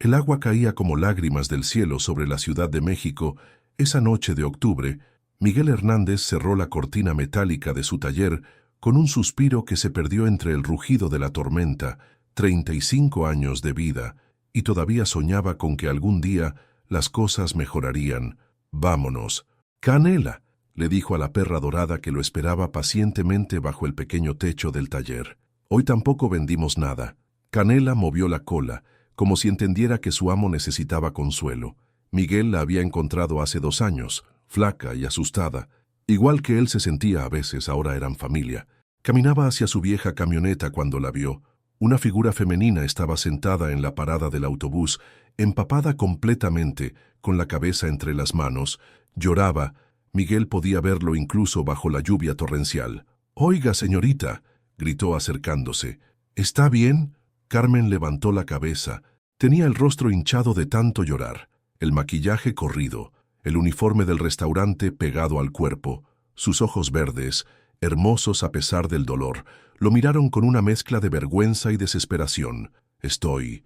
El agua caía como lágrimas del cielo sobre la Ciudad de México. Esa noche de octubre, Miguel Hernández cerró la cortina metálica de su taller con un suspiro que se perdió entre el rugido de la tormenta. 35 años de vida, y todavía soñaba con que algún día las cosas mejorarían. «Vámonos». «Canela», le dijo a la perra dorada que lo esperaba pacientemente bajo el pequeño techo del taller. «Hoy tampoco vendimos nada». Canela movió la cola, como si entendiera que su amo necesitaba consuelo. Miguel la había encontrado hace 2 años, flaca y asustada. Igual que él se sentía a veces, ahora eran familia. Caminaba hacia su vieja camioneta cuando la vio. Una figura femenina estaba sentada en la parada del autobús, empapada completamente, con la cabeza entre las manos. Lloraba. Miguel podía verlo incluso bajo la lluvia torrencial. «Oiga, señorita», gritó acercándose. «¿Está bien?» Carmen levantó la cabeza. Tenía el rostro hinchado de tanto llorar, el maquillaje corrido, el uniforme del restaurante pegado al cuerpo. Sus ojos verdes, hermosos a pesar del dolor, lo miraron con una mezcla de vergüenza y desesperación. Estoy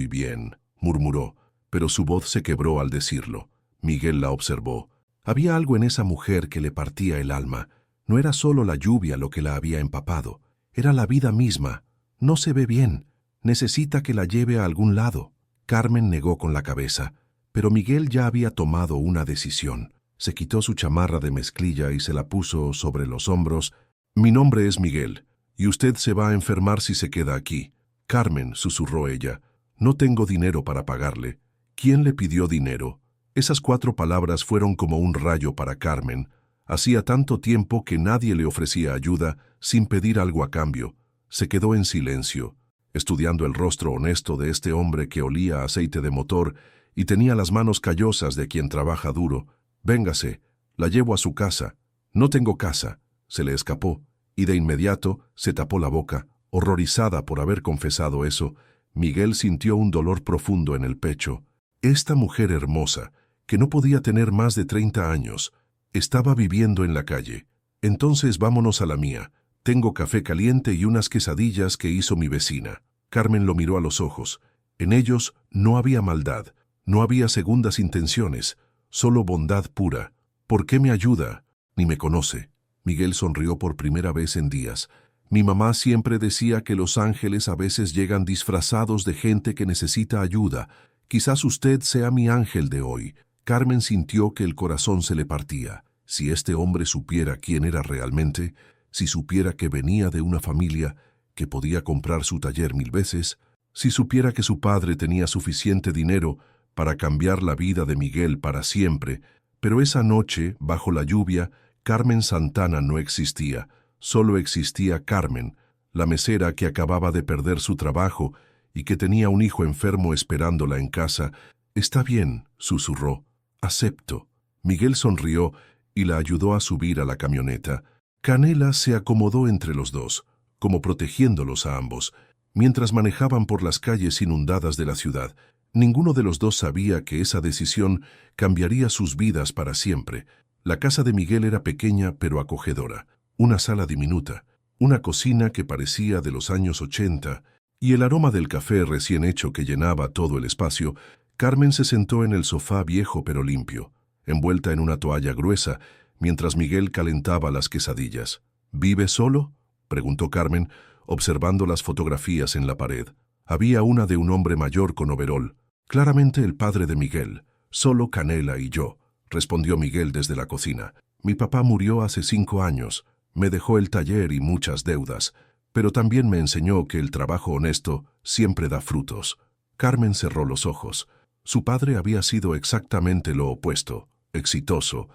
bien», murmuró, pero su voz se quebró al decirlo. Miguel la observó. Había algo en esa mujer que le partía el alma. No era solo la lluvia lo que la había empapado, era la vida misma. «No se ve bien. Necesita que la lleve a algún lado». Carmen negó con la cabeza, pero Miguel ya había tomado una decisión. Se quitó su chamarra de mezclilla y se la puso sobre los hombros. «Mi nombre es Miguel, y usted se va a enfermar si se queda aquí». «Carmen», susurró ella, «no tengo dinero para pagarle». «¿Quién le pidió dinero?» Esas 4 palabras fueron como un rayo para Carmen. Hacía tanto tiempo que nadie le ofrecía ayuda sin pedir algo a cambio. Se quedó en silencio, estudiando el rostro honesto de este hombre que olía a aceite de motor y tenía las manos callosas de quien trabaja duro. «Véngase, la llevo a su casa». «No tengo casa», se le escapó, y de inmediato se tapó la boca, horrorizada por haber confesado eso. Miguel sintió un dolor profundo en el pecho. Esta mujer hermosa, que no podía tener más de 30 años, estaba viviendo en la calle. «Entonces vámonos a la mía. Tengo café caliente y unas quesadillas que hizo mi vecina». Carmen lo miró a los ojos. En ellos no había maldad, no había segundas intenciones, solo bondad pura. «¿Por qué me ayuda?» «Ni me conoce». Miguel sonrió por primera vez en días. «Mi mamá siempre decía que los ángeles a veces llegan disfrazados de gente que necesita ayuda. Quizás usted sea mi ángel de hoy». Carmen sintió que el corazón se le partía. Si este hombre supiera quién era realmente, si supiera que venía de una familia que podía comprar su taller 1000 veces, si supiera que su padre tenía suficiente dinero para cambiar la vida de Miguel para siempre. Pero esa noche, bajo la lluvia, Carmen Santana no existía. Solo existía Carmen, la mesera que acababa de perder su trabajo y que tenía un hijo enfermo esperándola en casa. «Está bien», susurró. «Acepto». Miguel sonrió y la ayudó a subir a la camioneta. Canela se acomodó entre los dos, como protegiéndolos a ambos. Mientras manejaban por las calles inundadas de la ciudad, ninguno de los dos sabía que esa decisión cambiaría sus vidas para siempre. La casa de Miguel era pequeña pero acogedora, una sala diminuta, una cocina que parecía de los años 80, y el aroma del café recién hecho que llenaba todo el espacio. Carmen se sentó en el sofá viejo pero limpio, envuelta en una toalla gruesa, mientras Miguel calentaba las quesadillas. «¿Vive solo?», preguntó Carmen, observando las fotografías en la pared. Había una de un hombre mayor con overol, claramente el padre de Miguel. «Solo Canela y yo», respondió Miguel desde la cocina. «Mi papá murió hace 5 años, me dejó el taller y muchas deudas, pero también me enseñó que el trabajo honesto siempre da frutos». Carmen cerró los ojos. Su padre había sido exactamente lo opuesto, exitoso,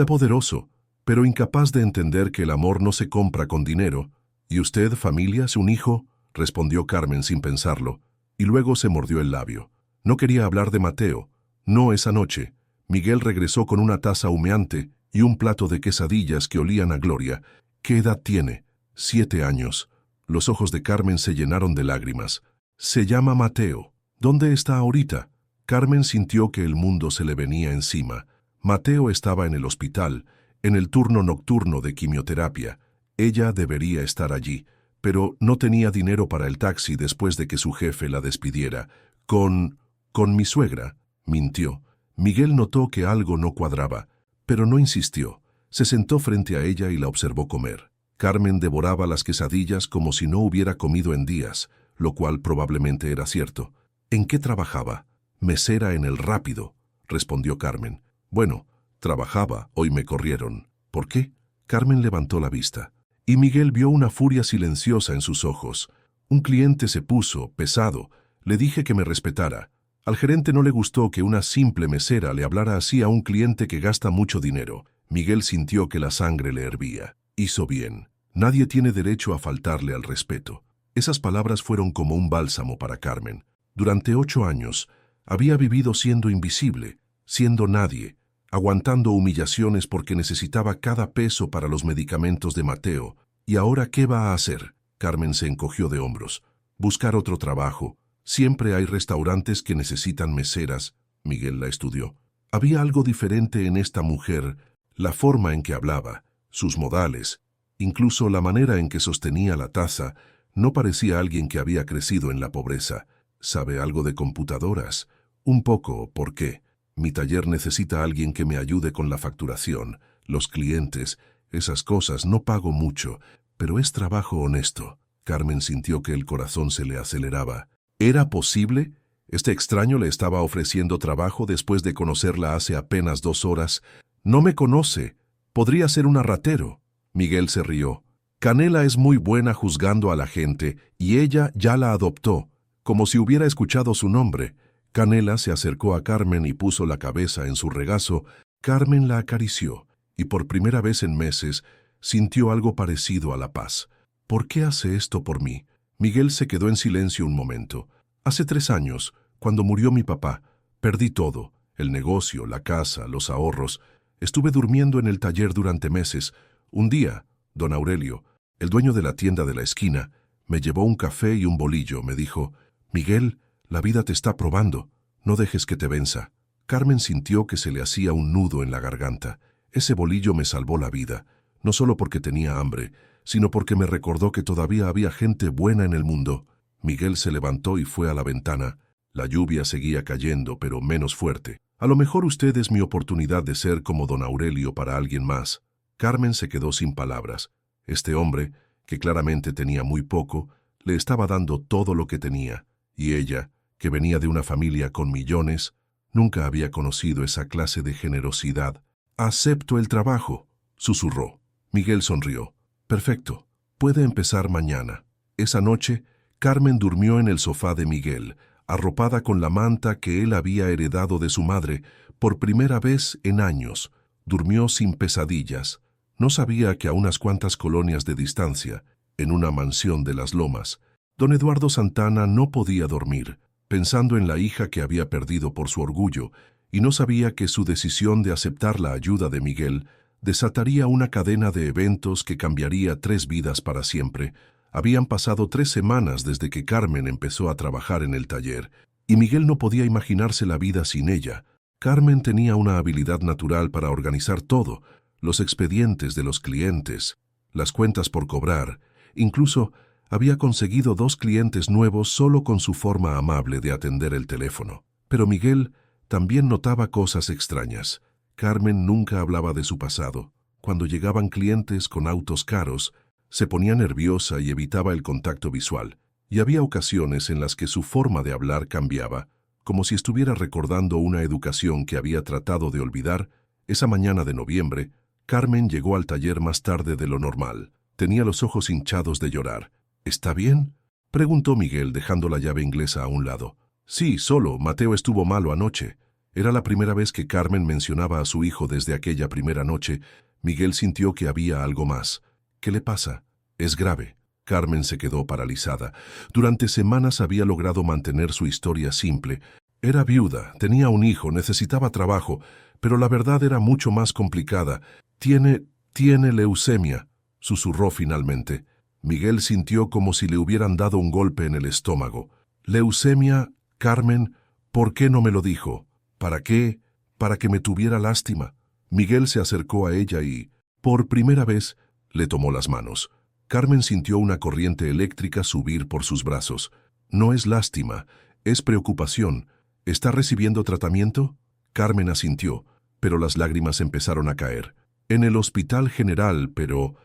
poderoso, pero incapaz de entender que el amor no se compra con dinero. «¿Y usted, familia, un hijo?», respondió Carmen sin pensarlo, y luego se mordió el labio. No quería hablar de Mateo. No esa noche. Miguel regresó con una taza humeante y un plato de quesadillas que olían a gloria. «¿Qué edad tiene?» «7 años». Los ojos de Carmen se llenaron de lágrimas. «Se llama Mateo». «¿Dónde está ahorita?» Carmen sintió que el mundo se le venía encima. Mateo estaba en el hospital, en el turno nocturno de quimioterapia. Ella debería estar allí, pero no tenía dinero para el taxi después de que su jefe la despidiera. Con Con mi suegra, mintió. Miguel notó que algo no cuadraba, pero no insistió. Se sentó frente a ella y la observó comer. Carmen devoraba las quesadillas como si no hubiera comido en días, lo cual probablemente era cierto. ¿En qué trabajaba? Mesera en el Rápido, respondió Carmen. Bueno, trabajaba, hoy me corrieron. ¿Por qué? Carmen levantó la vista. Y Miguel vio una furia silenciosa en sus ojos. Un cliente se puso, pesado. Le dije que me respetara. Al gerente no le gustó que una simple mesera le hablara así a un cliente que gasta mucho dinero. Miguel sintió que la sangre le hervía. Hizo bien. Nadie tiene derecho a faltarle al respeto. Esas palabras fueron como un bálsamo para Carmen. Durante 8 años, había vivido siendo invisible, siendo nadie, aguantando humillaciones porque necesitaba cada peso para los medicamentos de Mateo. ¿Y ahora qué va a hacer? Carmen se encogió de hombros. Buscar otro trabajo. Siempre hay restaurantes que necesitan meseras. Miguel la estudió. Había algo diferente en esta mujer, la forma en que hablaba, sus modales, incluso la manera en que sostenía la taza. No parecía alguien que había crecido en la pobreza. ¿Sabe algo de computadoras? Un poco, ¿por qué? Mi taller necesita a alguien que me ayude con la facturación, los clientes, esas cosas. No pago mucho, pero es trabajo honesto. Carmen sintió que el corazón se le aceleraba. ¿Era posible? Este extraño le estaba ofreciendo trabajo después de conocerla hace apenas 2 horas. No me conoce. Podría ser un ratero. Miguel se rió. Canela es muy buena juzgando a la gente y ella ya la adoptó, como si hubiera escuchado su nombre. Canela se acercó a Carmen y puso la cabeza en su regazo. Carmen la acarició y por primera vez en meses sintió algo parecido a la paz. ¿Por qué hace esto por mí? Miguel se quedó en silencio un momento. Hace 3 años, cuando murió mi papá, perdí todo, el negocio, la casa, los ahorros. Estuve durmiendo en el taller durante meses. Un día, don Aurelio, el dueño de la tienda de la esquina, me llevó un café y un bolillo. Me dijo, Miguel, la vida te está probando, no dejes que te venza. Carmen sintió que se le hacía un nudo en la garganta. Ese bolillo me salvó la vida, no solo porque tenía hambre, sino porque me recordó que todavía había gente buena en el mundo. Miguel se levantó y fue a la ventana. La lluvia seguía cayendo, pero menos fuerte. A lo mejor usted es mi oportunidad de ser como don Aurelio para alguien más. Carmen se quedó sin palabras. Este hombre, que claramente tenía muy poco, le estaba dando todo lo que tenía. Y ella, que venía de una familia con millones, nunca había conocido esa clase de generosidad. «Acepto el trabajo», susurró. Miguel sonrió. «Perfecto. Puede empezar mañana». Esa noche, Carmen durmió en el sofá de Miguel, arropada con la manta que él había heredado de su madre. Por primera vez en años, durmió sin pesadillas. No sabía que a unas cuantas colonias de distancia, en una mansión de las Lomas, don Eduardo Santana no podía dormir, pensando en la hija que había perdido por su orgullo, y no sabía que su decisión de aceptar la ayuda de Miguel desataría una cadena de eventos que cambiaría 3 vidas para siempre. Habían pasado 3 semanas desde que Carmen empezó a trabajar en el taller, y Miguel no podía imaginarse la vida sin ella. Carmen tenía una habilidad natural para organizar todo, los expedientes de los clientes, las cuentas por cobrar. Incluso había conseguido 2 clientes nuevos solo con su forma amable de atender el teléfono. Pero Miguel también notaba cosas extrañas. Carmen nunca hablaba de su pasado. Cuando llegaban clientes con autos caros, se ponía nerviosa y evitaba el contacto visual. Y había ocasiones en las que su forma de hablar cambiaba, como si estuviera recordando una educación que había tratado de olvidar. Esa mañana de noviembre, Carmen llegó al taller más tarde de lo normal. Tenía los ojos hinchados de llorar. «¿Está bien?», preguntó Miguel, dejando la llave inglesa a un lado. «Sí, solo. Mateo estuvo malo anoche». Era la primera vez que Carmen mencionaba a su hijo desde aquella primera noche. Miguel sintió que había algo más. «¿Qué le pasa?». «Es grave». Carmen se quedó paralizada. Durante semanas había logrado mantener su historia simple. Era viuda, tenía un hijo, necesitaba trabajo, pero la verdad era mucho más complicada. Tiene leucemia», susurró finalmente. Miguel sintió como si le hubieran dado un golpe en el estómago. «¿Leucemia, Carmen? ¿Por qué no me lo dijo? ¿Para qué? ¿Para que me tuviera lástima?». Miguel se acercó a ella y, por primera vez, le tomó las manos. Carmen sintió una corriente eléctrica subir por sus brazos. «No es lástima, es preocupación. ¿Está recibiendo tratamiento? Carmen asintió, pero las lágrimas empezaron a caer. En el hospital general, pero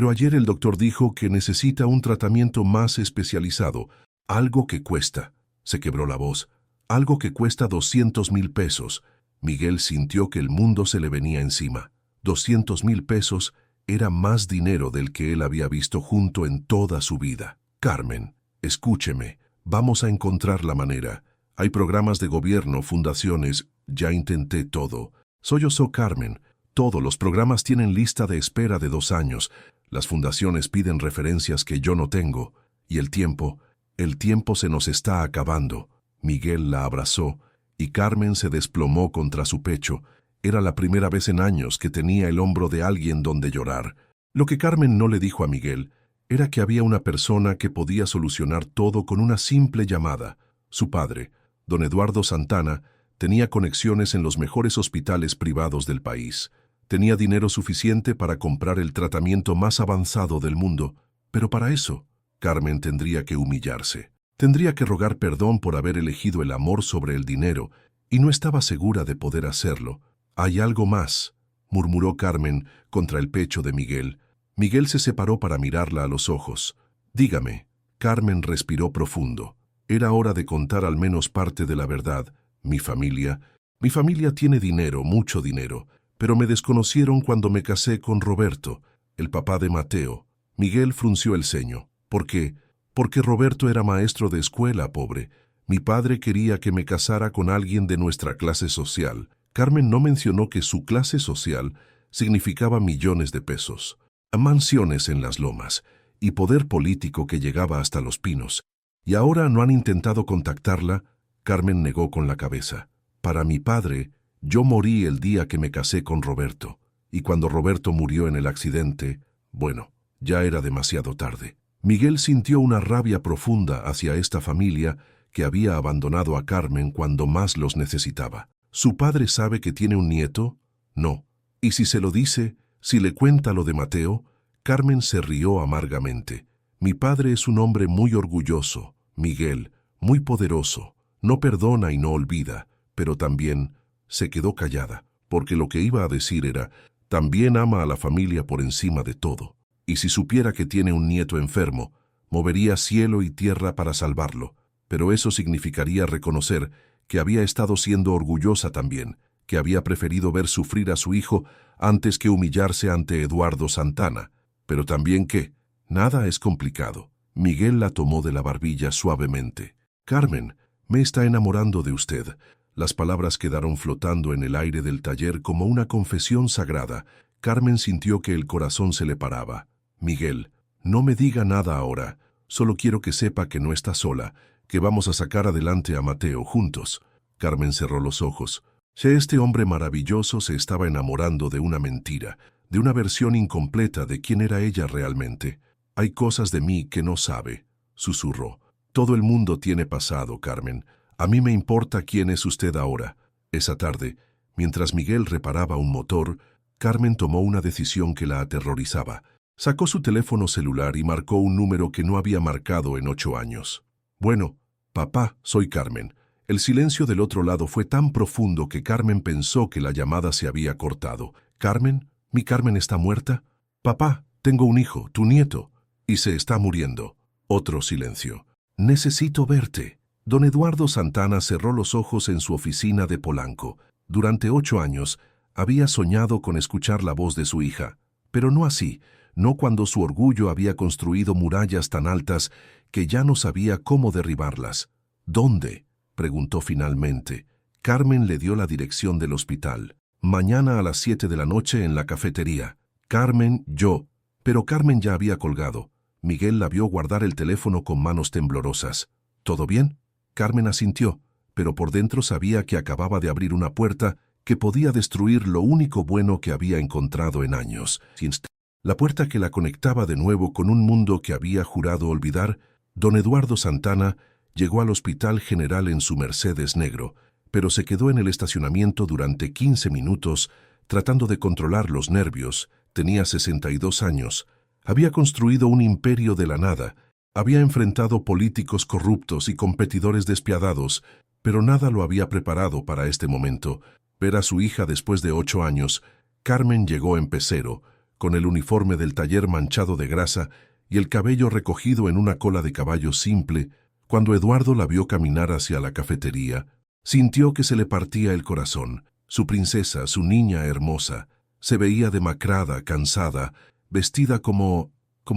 ayer el doctor dijo que necesita un tratamiento más especializado, algo que cuesta. Se quebró la voz. Algo que cuesta 200,000 pesos. Miguel sintió que el mundo se le venía encima. 200,000 pesos era más dinero del que él había visto junto en toda su vida. Carmen, escúcheme, vamos a encontrar la manera. Hay programas de gobierno, fundaciones, ya intenté todo. Sollozó Carmen. Todos los programas tienen lista de espera de 2 años. Las fundaciones piden referencias que yo no tengo. Y el tiempo se nos está acabando. Miguel la abrazó y Carmen se desplomó contra su pecho. Era la primera vez en años que tenía el hombro de alguien donde llorar. Lo que Carmen no le dijo a Miguel era que había una persona que podía solucionar todo con una simple llamada. Su padre, don Eduardo Santana, tenía conexiones en los mejores hospitales privados del país. Tenía dinero suficiente para comprar el tratamiento más avanzado del mundo, pero para eso, Carmen tendría que humillarse. Tendría que rogar perdón por haber elegido el amor sobre el dinero, y no estaba segura de poder hacerlo. «Hay algo más», murmuró Carmen contra el pecho de Miguel. Miguel se separó para mirarla a los ojos. «Dígame». Carmen respiró profundo. Era hora de contar al menos parte de la verdad. Mi familia tiene dinero, mucho dinero, pero me desconocieron cuando me casé con Roberto, el papá de Mateo. Miguel frunció el ceño. ¿Por qué? Porque Roberto era maestro de escuela, pobre. Mi padre quería que me casara con alguien de nuestra clase social. Carmen no mencionó que su clase social significaba millones de pesos, mansiones en las lomas y poder político que llegaba hasta Los Pinos. ¿Y ahora no han intentado contactarla? Carmen negó con la cabeza. Para mi padre, yo morí el día que me casé con Roberto, y cuando Roberto murió en el accidente, bueno, ya era demasiado tarde. Miguel sintió una rabia profunda hacia esta familia que había abandonado a Carmen cuando más los necesitaba. ¿Su padre sabe que tiene un nieto? No. Y si se lo dice, si le cuenta lo de Mateo, Carmen se rió amargamente. Mi padre es un hombre muy orgulloso, Miguel, muy poderoso. No perdona y no olvida, pero también se quedó callada, porque lo que iba a decir era, también ama a la familia por encima de todo. Y si supiera que tiene un nieto enfermo, movería cielo y tierra para salvarlo. Pero eso significaría reconocer que había estado siendo orgullosa también, que había preferido ver sufrir a su hijo antes que humillarse ante Eduardo Santana. Pero también que, nada es complicado. Miguel la tomó de la barbilla suavemente. Carmen, me está enamorando de usted. Las palabras quedaron flotando en el aire del taller como una confesión sagrada. Carmen sintió que el corazón se le paraba. Miguel, no me diga nada ahora. Solo quiero que sepa que no está sola, que vamos a sacar adelante a Mateo juntos. Carmen cerró los ojos. Si este hombre maravilloso se estaba enamorando de una mentira, de una versión incompleta de quién era ella realmente. Hay cosas de mí que no sabe, susurró. Todo el mundo tiene pasado, Carmen. A mí me importa quién es usted ahora. Esa tarde, mientras Miguel reparaba un motor, Carmen tomó una decisión que la aterrorizaba. Sacó su teléfono celular y marcó un número que no había marcado en 8 años. Bueno, papá, soy Carmen. El silencio del otro lado fue tan profundo que Carmen pensó que la llamada se había cortado. ¿Carmen? ¿Mi Carmen está muerta? Papá, tengo un hijo, tu nieto, y se está muriendo. Otro silencio. Necesito verte. Don Eduardo Santana cerró los ojos en su oficina de Polanco. Durante 8 años había soñado con escuchar la voz de su hija, pero no así, no cuando su orgullo había construido murallas tan altas que ya no sabía cómo derribarlas. ¿Dónde?, preguntó finalmente. Carmen le dio la dirección del hospital. Mañana a las 7 de la noche en la cafetería. Carmen, yo. Pero Carmen ya había colgado. Miguel la vio guardar el teléfono con manos temblorosas. ¿Todo bien? Carmen asintió, pero por dentro sabía que acababa de abrir una puerta que podía destruir lo único bueno que había encontrado en años. La puerta que la conectaba de nuevo con un mundo que había jurado olvidar. Don Eduardo Santana llegó al Hospital General en su Mercedes negro, pero se quedó en el estacionamiento durante 15 minutos tratando de controlar los nervios. Tenía 62 años. Había construido un imperio de la nada. Había enfrentado políticos corruptos y competidores despiadados, Pero nada lo había preparado para este momento. Ver a su hija después de 8 años, Carmen llegó en pecero, con el uniforme del taller manchado de grasa y el cabello recogido en una cola de caballo simple. Cuando Eduardo la vio caminar hacia la cafetería, sintió que se le partía el corazón. Su princesa, su niña hermosa, se veía demacrada, cansada, vestida como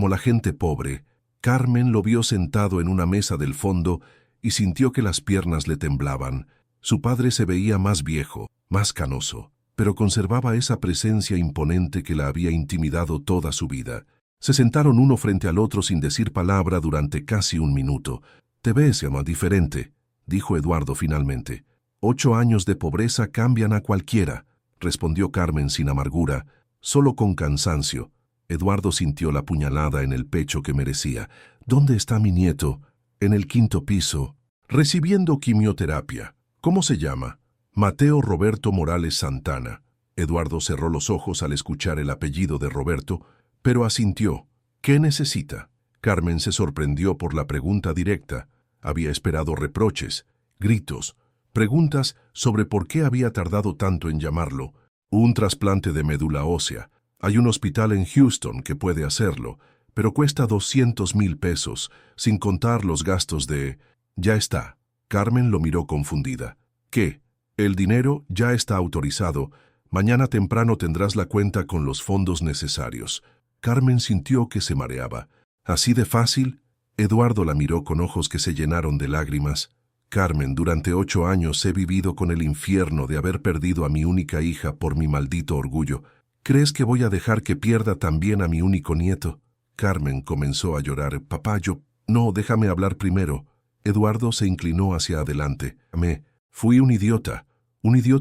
la gente pobre. Carmen lo vio sentado en una mesa del fondo y sintió que las piernas le temblaban. Su padre se veía más viejo, más canoso, pero conservaba esa presencia imponente que la había intimidado toda su vida. Se sentaron uno frente al otro sin decir palabra durante casi un minuto. «Te ves, ama, diferente», dijo Eduardo finalmente. «8 años de pobreza cambian a cualquiera», respondió Carmen sin amargura, solo con cansancio. Eduardo sintió la puñalada en el pecho que merecía. «¿Dónde está mi nieto?» «En el 5º piso, recibiendo quimioterapia». «¿Cómo se llama?» «Mateo Roberto Morales Santana». Eduardo cerró los ojos al escuchar el apellido de Roberto, pero asintió. «¿Qué necesita?» Carmen se sorprendió por la pregunta directa. Había esperado reproches, gritos, preguntas sobre por qué había tardado tanto en llamarlo. «Un trasplante de médula ósea. Hay un hospital en Houston que puede hacerlo, pero cuesta 200,000 pesos, sin contar los gastos de...» «Ya está». Carmen lo miró confundida. «¿Qué? El dinero ya está autorizado. Mañana temprano tendrás la cuenta con los fondos necesarios». Carmen sintió que se mareaba. «¿Así de fácil?» Eduardo la miró con ojos que se llenaron de lágrimas. «Carmen, durante 8 años he vivido con el infierno de haber perdido a mi única hija por mi maldito orgullo. ¿Crees que voy a dejar que pierda también a mi único nieto?» Carmen comenzó a llorar. «Papá, yo... No, déjame hablar primero». Eduardo se inclinó hacia adelante. Fui un idiota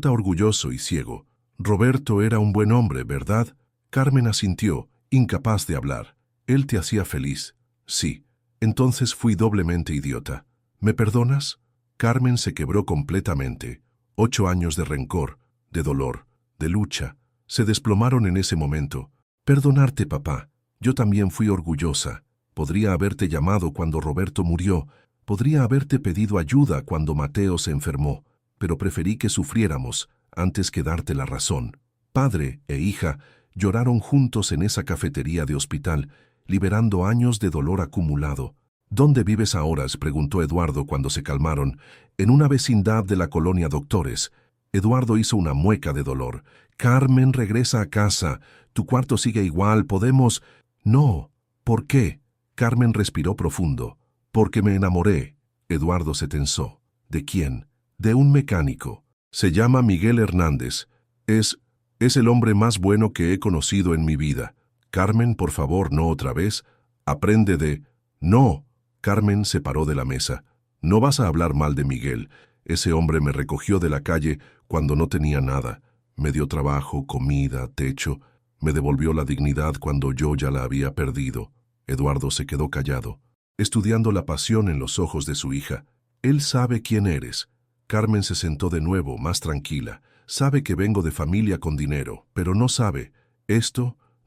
orgulloso y ciego. Roberto era un buen hombre, ¿verdad?» Carmen asintió, incapaz de hablar. «¿Él te hacía feliz?» «Sí». «Entonces fui doblemente idiota. ¿Me perdonas?» Carmen se quebró completamente. 8 años de rencor, de dolor, de lucha, se desplomaron en ese momento. «Perdonarte, papá. Yo también fui orgullosa. Podría haberte llamado cuando Roberto murió. Podría haberte pedido ayuda cuando Mateo se enfermó, pero preferí que sufriéramos antes que darte la razón». Padre e hija lloraron juntos en esa cafetería de hospital, liberando años de dolor acumulado. «¿Dónde vives ahora?», preguntó Eduardo cuando se calmaron. «En una vecindad de la colonia Doctores». Eduardo hizo una mueca de dolor. «Carmen, regresa a casa. Tu cuarto sigue igual, podemos...» «No». «¿Por qué?» Carmen respiró profundo. «Porque me enamoré». Eduardo se tensó. «¿De quién?» «De un mecánico. Se llama Miguel Hernández. Es el hombre más bueno que he conocido en mi vida». «Carmen, por favor, no otra vez. Aprende de...» «No». Carmen se paró de la mesa. «No vas a hablar mal de Miguel. Ese hombre me recogió de la calle cuando no tenía nada. Me dio trabajo, comida, techo. Me devolvió la dignidad cuando yo ya la había perdido». Eduardo se quedó callado, estudiando la pasión en los ojos de su hija. «Él sabe quién eres». Carmen se sentó de nuevo, más tranquila. «Sabe que vengo de familia con dinero, pero no sabe.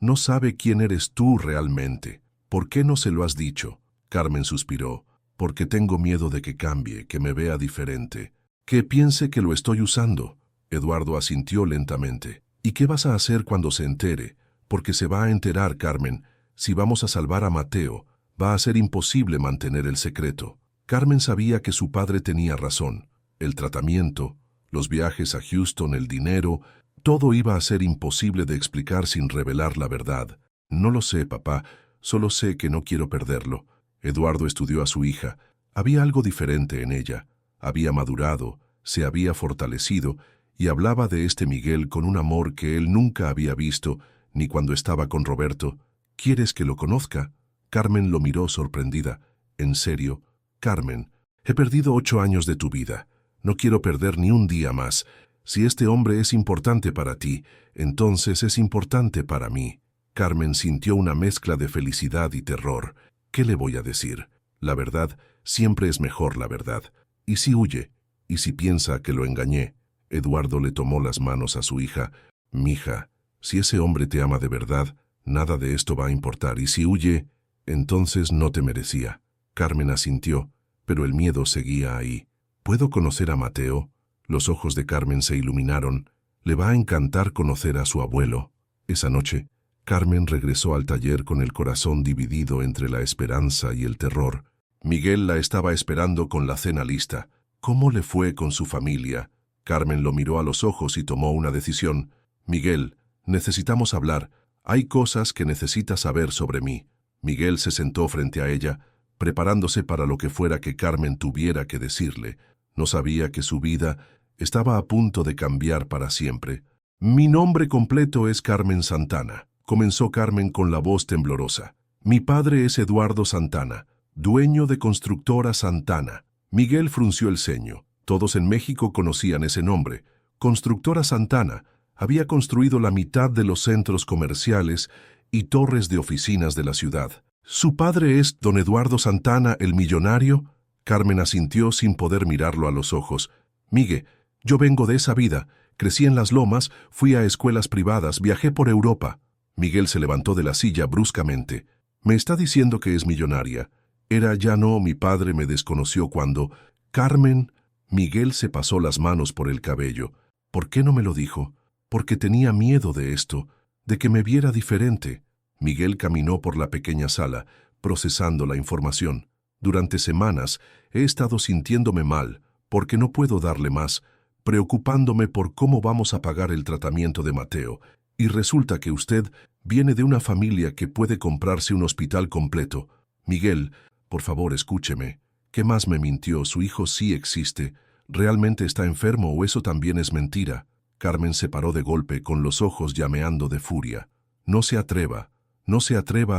No sabe quién eres tú realmente. ¿Por qué no se lo has dicho?» Carmen suspiró. «Porque tengo miedo de que cambie, que me vea diferente. Que piense que lo estoy usando». Eduardo asintió lentamente. «¿Y qué vas a hacer cuando se entere? Porque se va a enterar, Carmen. Si vamos a salvar a Mateo, va a ser imposible mantener el secreto». Carmen sabía que su padre tenía razón. El tratamiento, los viajes a Houston, el dinero, todo iba a ser imposible de explicar sin revelar la verdad. «No lo sé, papá. Solo sé que no quiero perderlo». Eduardo estudió a su hija. Había algo diferente en ella. Había madurado, se había fortalecido y hablaba de este Miguel con un amor que él nunca había visto, ni cuando estaba con Roberto. «¿Quieres que lo conozca?» Carmen lo miró sorprendida. «¿En serio?» «Carmen, he perdido 8 años de tu vida. No quiero perder ni un día más. Si este hombre es importante para ti, entonces es importante para mí». Carmen sintió una mezcla de felicidad y terror. ¿Qué le voy a decir? La verdad, siempre es mejor la verdad. ¿Y si huye? ¿Y si piensa que lo engañé? Eduardo le tomó las manos a su hija. «Mija, si ese hombre te ama de verdad, nada de esto va a importar. Y si huye, entonces no te merecía». Carmen asintió, pero el miedo seguía ahí. ¿Puedo conocer a Mateo? Los ojos de Carmen se iluminaron. Le va a encantar conocer a su abuelo. Esa noche, Carmen regresó al taller con el corazón dividido entre la esperanza y el terror. Miguel la estaba esperando con la cena lista. ¿Cómo le fue con su familia? Carmen lo miró a los ojos y tomó una decisión. Miguel, necesitamos hablar. Hay cosas que necesitas saber sobre mí. Miguel se sentó frente a ella, preparándose para lo que fuera que Carmen tuviera que decirle. No sabía que su vida estaba a punto de cambiar para siempre. Mi nombre completo es Carmen Santana, comenzó Carmen con la voz temblorosa. Mi padre es Eduardo Santana, dueño de Constructora Santana. Miguel frunció el ceño. Todos en México conocían ese nombre. Constructora Santana había construido la mitad de los centros comerciales y torres de oficinas de la ciudad. ¿Su padre es don Eduardo Santana, el millonario? Carmen asintió sin poder mirarlo a los ojos. Migue, yo vengo de esa vida. Crecí en las lomas, fui a escuelas privadas, viajé por Europa. Miguel se levantó de la silla bruscamente. Me está diciendo que es millonaria. Era ya no, mi padre me desconoció cuando... Carmen, Miguel se pasó las manos por el cabello. ¿Por qué no me lo dijo? Porque tenía miedo de esto, de que me viera diferente. Miguel caminó por la pequeña sala, procesando la información. Durante semanas he estado sintiéndome mal, porque no puedo darle más, preocupándome por cómo vamos a pagar el tratamiento de Mateo. Y resulta que usted viene de una familia que puede comprarse un hospital completo. Miguel, por favor, escúcheme. ¿Qué más me mintió? Su hijo sí existe. ¿Realmente está enfermo o eso también es mentira? Carmen se paró de golpe, con los ojos llameando de furia. No se atreva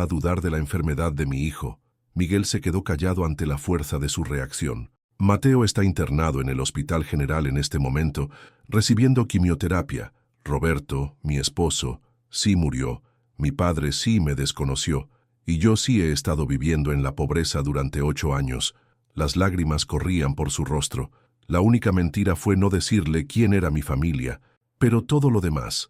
a dudar de la enfermedad de mi hijo. Miguel se quedó callado ante la fuerza de su reacción. Mateo está internado en el Hospital General en este momento, recibiendo quimioterapia. Roberto, mi esposo, sí murió. Mi padre sí me desconoció. Y yo sí he estado viviendo en la pobreza durante 8 años. Las lágrimas corrían por su rostro. La única mentira fue no decirle quién era mi familia. Pero todo lo demás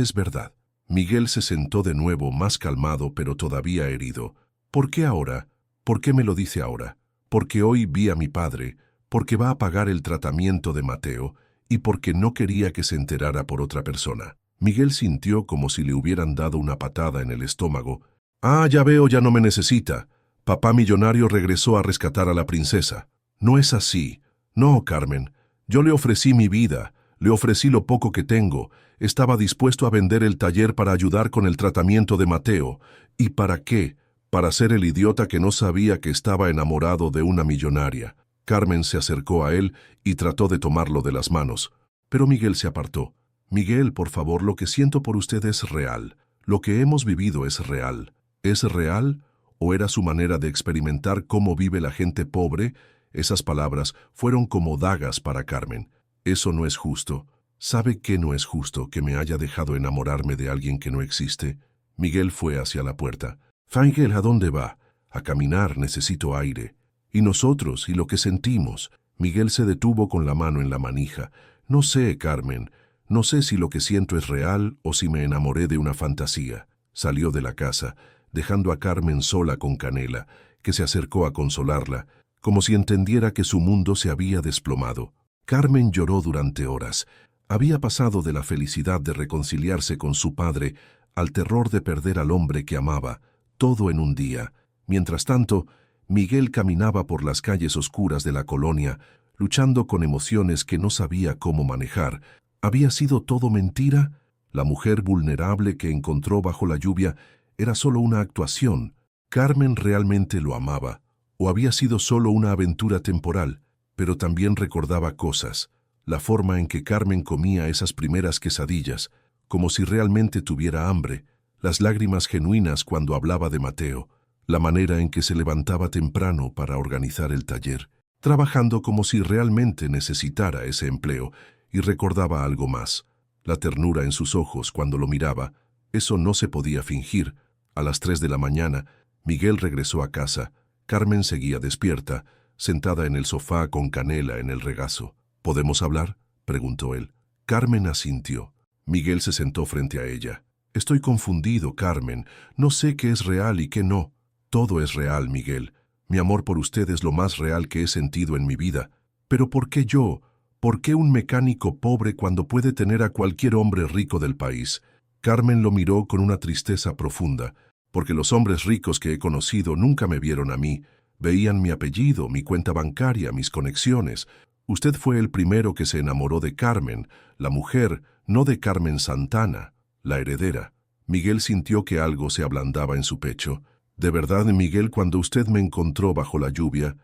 es verdad. Miguel se sentó de nuevo más calmado pero todavía herido. ¿Por qué ahora? ¿Por qué me lo dice ahora? Porque hoy vi a mi padre, porque va a pagar el tratamiento de Mateo y porque no quería que se enterara por otra persona. Miguel sintió como si le hubieran dado una patada en el estómago. Ah, ya veo, ya no me necesita. Papá millonario regresó a rescatar a la princesa. No es así. No, Carmen. Yo le ofrecí mi vida, le ofrecí lo poco que tengo. Estaba dispuesto a vender el taller para ayudar con el tratamiento de Mateo. ¿Y para qué? Para ser el idiota que no sabía que estaba enamorado de una millonaria. Carmen se acercó a él y trató de tomarlo de las manos. Pero Miguel se apartó. Miguel, por favor, lo que siento por usted es real. Lo que hemos vivido es real. ¿Es real? ¿O era su manera de experimentar cómo vive la gente pobre? Esas palabras fueron como dagas para Carmen. Eso no es justo. ¿Sabe qué no es justo? Que me haya dejado enamorarme de alguien que no existe. Miguel fue hacia la puerta. Fangel, ¿a dónde va? A caminar, necesito aire. ¿Y nosotros? ¿Y lo que sentimos? Miguel se detuvo con la mano en la manija. No sé, Carmen. No sé si lo que siento es real o si me enamoré de una fantasía. Salió de la casa, dejando a Carmen sola con Canela, que se acercó a consolarla, como si entendiera que su mundo se había desplomado. Carmen lloró durante horas. Había pasado de la felicidad de reconciliarse con su padre al terror de perder al hombre que amaba, todo en un día. Mientras tanto, Miguel caminaba por las calles oscuras de la colonia, luchando con emociones que no sabía cómo manejar. ¿Había sido todo mentira? La mujer vulnerable que encontró bajo la lluvia era solo una actuación. ¿Carmen realmente lo amaba? ¿O había sido solo una aventura temporal? Pero también recordaba cosas. La forma en que Carmen comía esas primeras quesadillas, como si realmente tuviera hambre, las lágrimas genuinas cuando hablaba de Mateo, la manera en que se levantaba temprano para organizar el taller, trabajando como si realmente necesitara ese empleo, y recordaba algo más, la ternura en sus ojos cuando lo miraba. Eso no se podía fingir. A las 3 de la mañana, Miguel regresó a casa. Carmen seguía despierta, sentada en el sofá con Canela en el regazo. ¿Podemos hablar?, preguntó él. Carmen asintió. Miguel se sentó frente a ella. Estoy confundido, Carmen. No sé qué es real y qué no. Todo es real, Miguel. Mi amor por usted es lo más real que he sentido en mi vida. ¿Pero por qué yo? ¿Por qué un mecánico pobre cuando puede tener a cualquier hombre rico del país? Carmen lo miró con una tristeza profunda, porque los hombres ricos que he conocido nunca me vieron a mí. Veían mi apellido, mi cuenta bancaria, mis conexiones. Usted fue el primero que se enamoró de Carmen, la mujer, no de Carmen Santana, la heredera. Miguel sintió que algo se ablandaba en su pecho. De verdad, Miguel, cuando usted me encontró bajo la lluvia,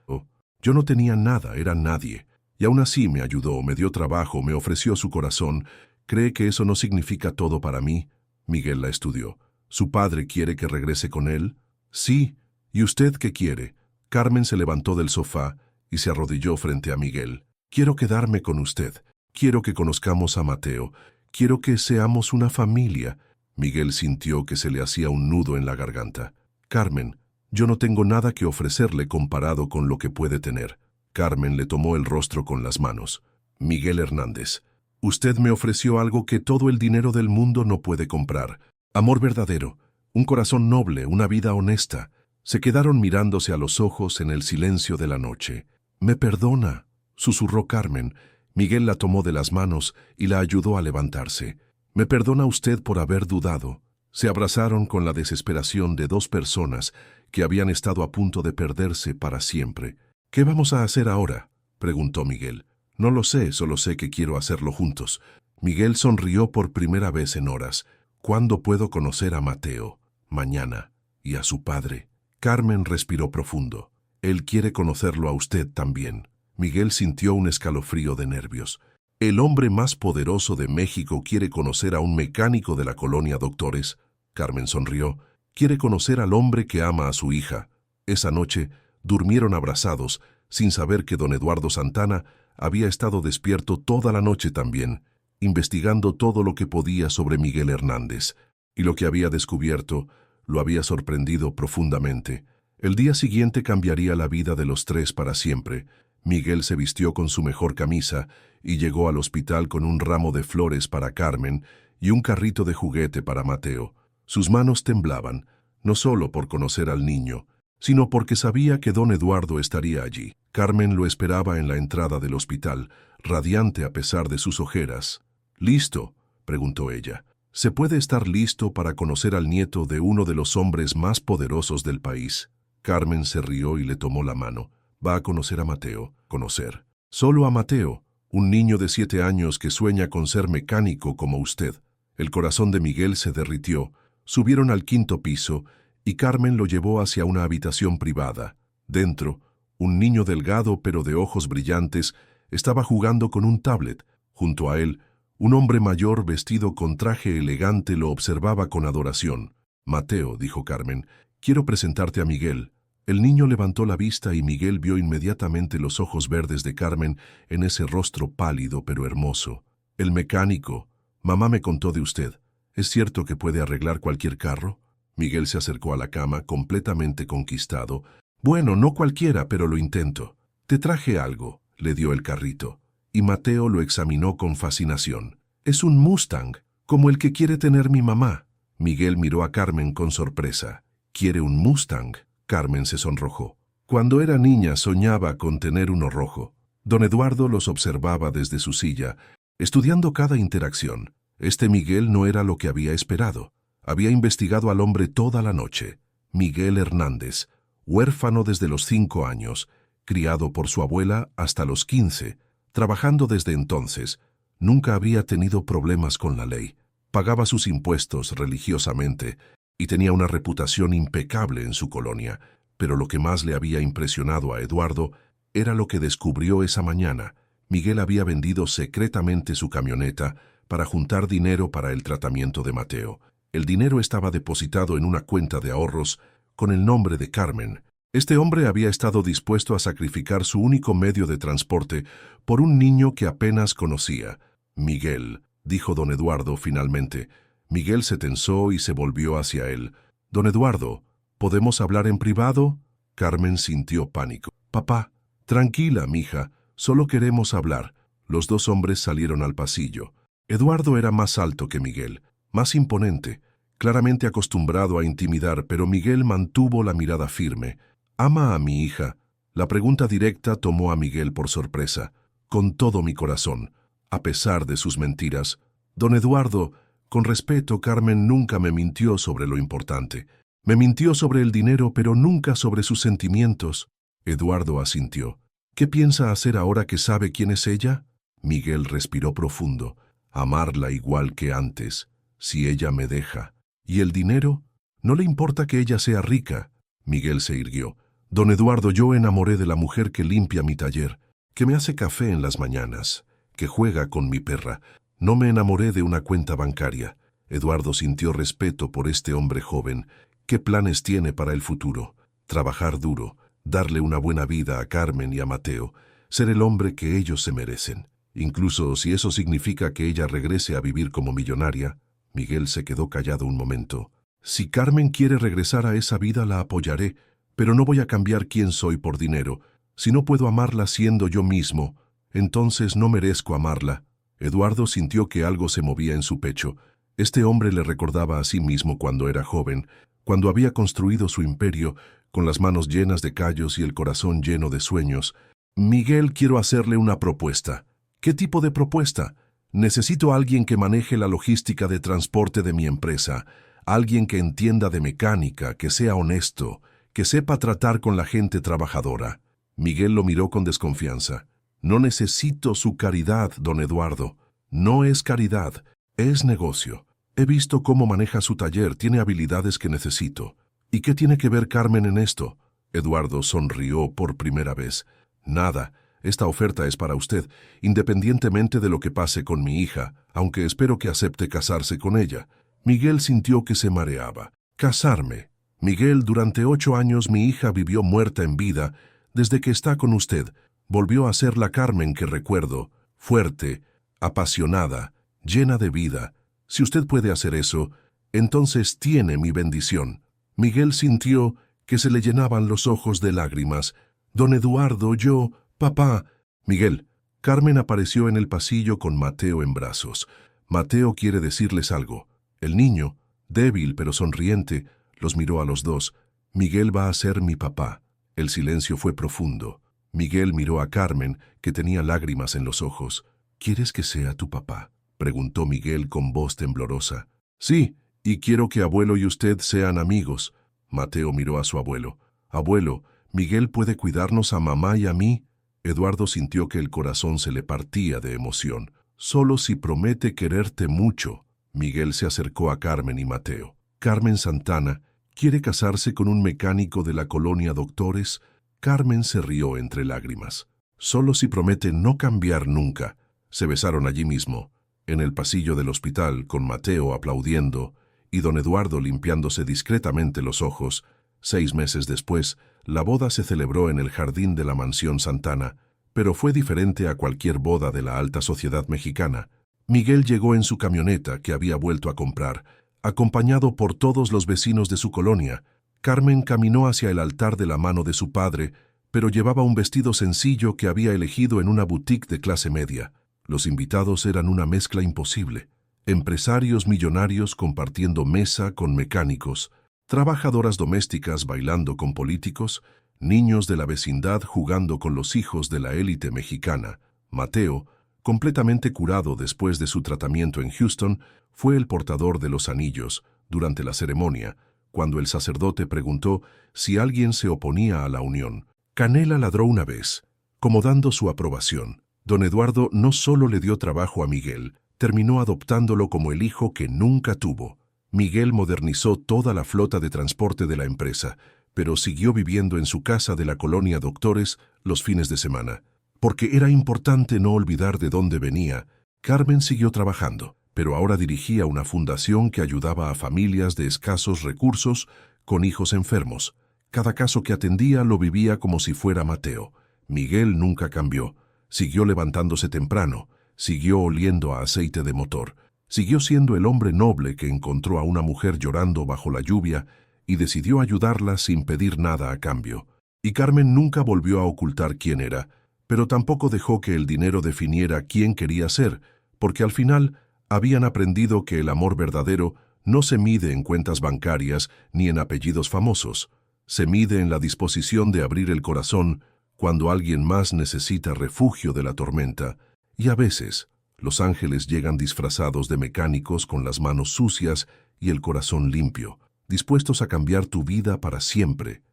yo no tenía nada, era nadie. Y aún así me ayudó, me dio trabajo, me ofreció su corazón. ¿Cree que eso no significa todo para mí? Miguel la estudió. ¿Su padre quiere que regrese con él? Sí. ¿Y usted qué quiere? Carmen se levantó del sofá y se arrodilló frente a Miguel. Quiero quedarme con usted. Quiero que conozcamos a Mateo. Quiero que seamos una familia. Miguel sintió que se le hacía un nudo en la garganta. Carmen, yo no tengo nada que ofrecerle comparado con lo que puede tener. Carmen le tomó el rostro con las manos. Miguel Hernández, usted me ofreció algo que todo el dinero del mundo no puede comprar. Amor verdadero, un corazón noble, una vida honesta. Se quedaron mirándose a los ojos en el silencio de la noche. «Me perdona», susurró Carmen. Miguel la tomó de las manos y la ayudó a levantarse. «Me perdona usted por haber dudado». Se abrazaron con la desesperación de dos personas que habían estado a punto de perderse para siempre. «¿Qué vamos a hacer ahora?», preguntó Miguel. «No lo sé, solo sé que quiero hacerlo juntos». Miguel sonrió por primera vez en horas. «¿Cuándo puedo conocer a Mateo?» «Mañana. ¿Y a su padre?» Carmen respiró profundo. «Él quiere conocerlo a usted también». Miguel sintió un escalofrío de nervios. «¿El hombre más poderoso de México quiere conocer a un mecánico de la colonia Doctores?» Carmen sonrió. «Quiere conocer al hombre que ama a su hija». Esa noche durmieron abrazados, sin saber que don Eduardo Santana había estado despierto toda la noche también, investigando todo lo que podía sobre Miguel Hernández, y lo que había descubierto lo había sorprendido profundamente. El día siguiente cambiaría la vida de los tres para siempre. Miguel se vistió con su mejor camisa y llegó al hospital con un ramo de flores para Carmen y un carrito de juguete para Mateo. Sus manos temblaban, no solo por conocer al niño, sino porque sabía que don Eduardo estaría allí. Carmen lo esperaba en la entrada del hospital, radiante a pesar de sus ojeras. «¿Listo?», preguntó ella. «¿Se puede estar listo para conocer al nieto de uno de los hombres más poderosos del país?» Carmen se rió y le tomó la mano. «Va a conocer a Mateo». «¿Conocer?» «Solo a Mateo, un niño de 7 años que sueña con ser mecánico como usted». El corazón de Miguel se derritió. Subieron al 5º piso y Carmen lo llevó hacia una habitación privada. Dentro, un niño delgado pero de ojos brillantes estaba jugando con un tablet. Junto a él, un hombre mayor vestido con traje elegante lo observaba con adoración. «Mateo», dijo Carmen, «quiero presentarte a Miguel». El niño levantó la vista y Miguel vio inmediatamente los ojos verdes de Carmen en ese rostro pálido pero hermoso. «El mecánico. Mamá me contó de usted. ¿Es cierto que puede arreglar cualquier carro?» Miguel se acercó a la cama, completamente conquistado. «Bueno, no cualquiera, pero lo intento». «Te traje algo», le dio el carrito. Y Mateo lo examinó con fascinación. «Es un Mustang, como el que quiere tener mi mamá». Miguel miró a Carmen con sorpresa. «¿Quiere un Mustang?». Carmen se sonrojó. Cuando era niña soñaba con tener uno rojo. Don Eduardo los observaba desde su silla, estudiando cada interacción. Este Miguel no era lo que había esperado. Había investigado al hombre toda la noche. Miguel Hernández, huérfano desde los 5 años, criado por su abuela hasta los 15, trabajando desde entonces, nunca había tenido problemas con la ley. Pagaba sus impuestos religiosamente y tenía una reputación impecable en su colonia, pero lo que más le había impresionado a Eduardo era lo que descubrió esa mañana. Miguel había vendido secretamente su camioneta para juntar dinero para el tratamiento de Mateo. El dinero estaba depositado en una cuenta de ahorros con el nombre de Carmen. Este hombre había estado dispuesto a sacrificar su único medio de transporte por un niño que apenas conocía. «Miguel», dijo don Eduardo finalmente. Miguel se tensó y se volvió hacia él. «Don Eduardo, ¿podemos hablar en privado?». Carmen sintió pánico. «Papá, tranquila, mija, solo queremos hablar». Los dos hombres salieron al pasillo. Eduardo era más alto que Miguel, más imponente, claramente acostumbrado a intimidar, pero Miguel mantuvo la mirada firme. «¿Ama a mi hija?». La pregunta directa tomó a Miguel por sorpresa. Con todo mi corazón, a pesar de sus mentiras. Don Eduardo, con respeto, Carmen nunca me mintió sobre lo importante. Me mintió sobre el dinero, pero nunca sobre sus sentimientos. Eduardo asintió. ¿Qué piensa hacer ahora que sabe quién es ella? Miguel respiró profundo. Amarla igual que antes, si ella me deja. ¿Y el dinero? ¿No le importa que ella sea rica? Miguel se irguió. Don Eduardo, yo enamoré de la mujer que limpia mi taller, que me hace café en las mañanas, que juega con mi perra. No me enamoré de una cuenta bancaria. Eduardo sintió respeto por este hombre joven. ¿Qué planes tiene para el futuro? Trabajar duro, darle una buena vida a Carmen y a Mateo, ser el hombre que ellos se merecen. Incluso si eso significa que ella regrese a vivir como millonaria. Miguel se quedó callado un momento. Si Carmen quiere regresar a esa vida, la apoyaré, pero no voy a cambiar quién soy por dinero. Si no puedo amarla siendo yo mismo, entonces no merezco amarla. Eduardo sintió que algo se movía en su pecho. Este hombre le recordaba a sí mismo cuando era joven, cuando había construido su imperio, con las manos llenas de callos y el corazón lleno de sueños. Miguel, quiero hacerle una propuesta. ¿Qué tipo de propuesta? Necesito a alguien que maneje la logística de transporte de mi empresa, alguien que entienda de mecánica, que sea honesto, que sepa tratar con la gente trabajadora. Miguel lo miró con desconfianza. No necesito su caridad, don Eduardo. No es caridad, es negocio. He visto cómo maneja su taller, tiene habilidades que necesito. ¿Y qué tiene que ver Carmen en esto? Eduardo sonrió por primera vez. Nada. Esta oferta es para usted, independientemente de lo que pase con mi hija, aunque espero que acepte casarse con ella. Miguel sintió que se mareaba. ¿Casarme? Miguel, durante 8 años mi hija vivió muerta en vida. Desde que está con usted, volvió a ser la Carmen que recuerdo, fuerte, apasionada, llena de vida. Si usted puede hacer eso, entonces tiene mi bendición. Miguel sintió que se le llenaban los ojos de lágrimas. Don Eduardo, yo... Papá. Miguel. Carmen apareció en el pasillo con Mateo en brazos. Mateo quiere decirles algo. El niño, débil pero sonriente, los miró a los dos. Miguel va a ser mi papá. El silencio fue profundo. Miguel miró a Carmen, que tenía lágrimas en los ojos. ¿Quieres que sea tu papá?, preguntó Miguel con voz temblorosa. Sí, y quiero que abuelo y usted sean amigos. Mateo miró a su abuelo. Abuelo, ¿Miguel puede cuidarnos a mamá y a mí? Eduardo sintió que el corazón se le partía de emoción. Solo si promete quererte mucho. Miguel se acercó a Carmen y Mateo. Carmen Santana quiere casarse con un mecánico de la colonia Doctores. Carmen se rió entre lágrimas. Solo si promete no cambiar nunca. Se besaron allí mismo, en el pasillo del hospital, con Mateo aplaudiendo y don Eduardo limpiándose discretamente los ojos. 6 meses después, la boda se celebró en el jardín de la mansión Santana, pero fue diferente a cualquier boda de la alta sociedad mexicana. Miguel llegó en su camioneta que había vuelto a comprar, acompañado por todos los vecinos de su colonia. Carmen caminó hacia el altar de la mano de su padre, pero llevaba un vestido sencillo que había elegido en una boutique de clase media. Los invitados eran una mezcla imposible. Empresarios millonarios compartiendo mesa con mecánicos, trabajadoras domésticas bailando con políticos, niños de la vecindad jugando con los hijos de la élite mexicana. Mateo, completamente curado después de su tratamiento en Houston, fue el portador de los anillos durante la ceremonia, cuando el sacerdote preguntó si alguien se oponía a la unión. Canela ladró una vez, como dando su aprobación. Don Eduardo no solo le dio trabajo a Miguel, terminó adoptándolo como el hijo que nunca tuvo. Miguel modernizó toda la flota de transporte de la empresa, pero siguió viviendo en su casa de la colonia Doctores los fines de semana. Porque era importante no olvidar de dónde venía, Carmen siguió trabajando, pero ahora dirigía una fundación que ayudaba a familias de escasos recursos con hijos enfermos. Cada caso que atendía lo vivía como si fuera Mateo. Miguel nunca cambió. Siguió levantándose temprano, siguió oliendo a aceite de motor, siguió siendo el hombre noble que encontró a una mujer llorando bajo la lluvia y decidió ayudarla sin pedir nada a cambio. Y Carmen nunca volvió a ocultar quién era, pero tampoco dejó que el dinero definiera quién quería ser, porque al final habían aprendido que el amor verdadero no se mide en cuentas bancarias ni en apellidos famosos. Se mide en la disposición de abrir el corazón cuando alguien más necesita refugio de la tormenta, y a veces, los ángeles llegan disfrazados de mecánicos con las manos sucias y el corazón limpio, dispuestos a cambiar tu vida para siempre.